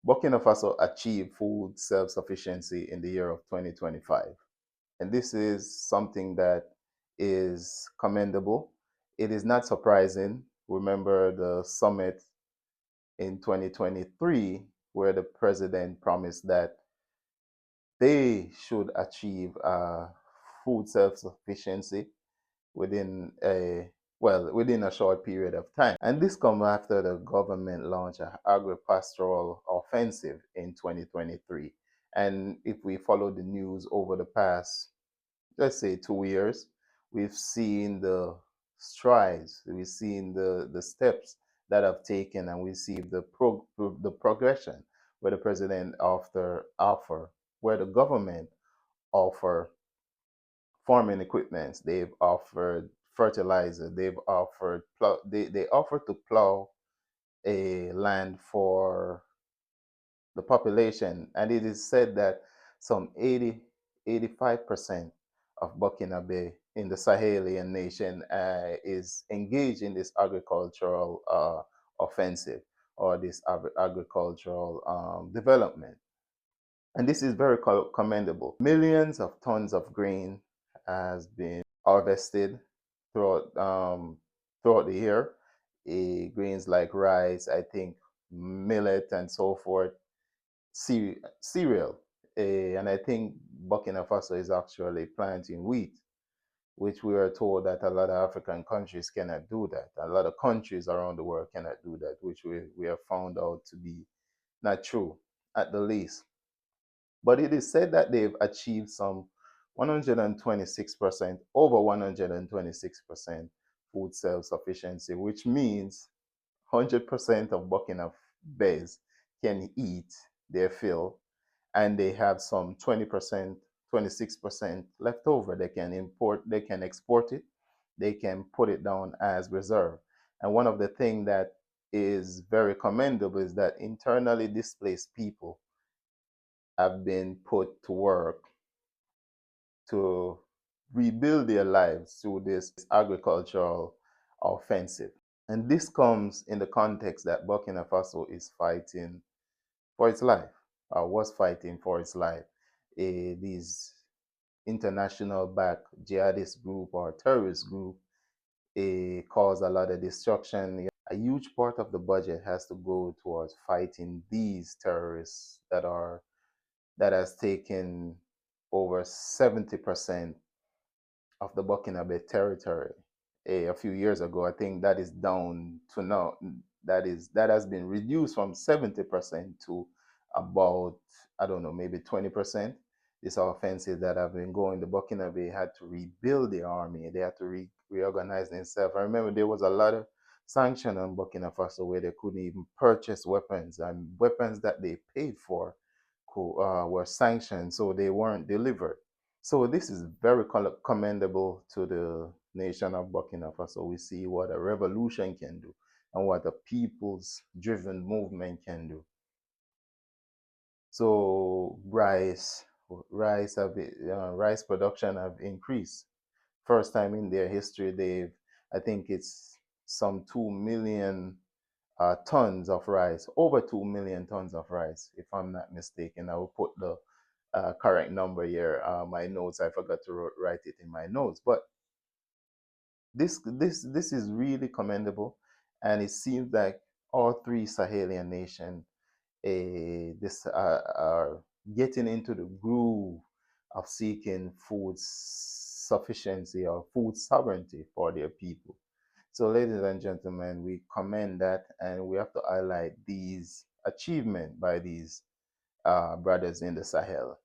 Burkina Faso achieved food self-sufficiency in the year of 2025. And this is something that is commendable. It is not surprising. Remember the summit in 2023, where the president promised that they should achieve food self-sufficiency within within a short period of time. And this comes after the government launched an agri-pastoral offensive in 2023. And if we follow the news over the past, let's say, 2 years, we've seen the strides, we've seen the steps that have taken, and we see the progression where the president offer, where the government offer farming equipment, they've offered fertilizer, they've offered they offer to plow a land for the population, and it is said that some 85% of Burkina Faso in the Sahelian nation is engaged in this agricultural offensive, or this agricultural development. And this is very commendable. Millions of tons of grain has been harvested throughout throughout the year. Grains like rice, I think millet and so forth, cereal. And I think Burkina Faso is actually planting wheat, which we are told that a lot of African countries cannot do that. A lot of countries around the world cannot do that, which we have found out to be not true, at the least. But it is said that they've achieved some 126%, over 126% food self-sufficiency, which means 100% of Burkina Faso can eat their fill, and they have some 20%, 26% left over. They can export it, they can put it down as reserve. And one of the things that is very commendable is that internally displaced people have been put to work to rebuild their lives through this agricultural offensive. And this comes in the context that Burkina Faso is fighting for its life, or was fighting for its life. These international backed jihadist group or terrorist group cause a lot of destruction. A huge part of the budget has to go towards fighting these terrorists that has taken over 70% of the Burkina Faso territory. A few years ago, I think that is down to now. That has been reduced from 70% to about, I don't know, maybe 20%. This offensive that have been going, the Burkina Faso had to rebuild the army. They had to reorganize themselves. I remember there was a lot of sanction on Burkina Faso where they couldn't even purchase weapons, and weapons that they paid for were sanctioned, so they weren't delivered. So this is very commendable to the nation of Burkina Faso. We see what a revolution can do and what a people's driven movement can do. So rice production have increased. First time in their history, I think it's some 2 million tons of rice, over 2 million tons of rice, if I'm not mistaken. I will put the correct number here. My notes, I forgot to write it in my notes, but this is really commendable, and it seems like all three Sahelian nations this are getting into the groove of seeking food sufficiency or food sovereignty for their people. So, ladies and gentlemen, we commend that, and we have to highlight these achievements by these brothers in the Sahel.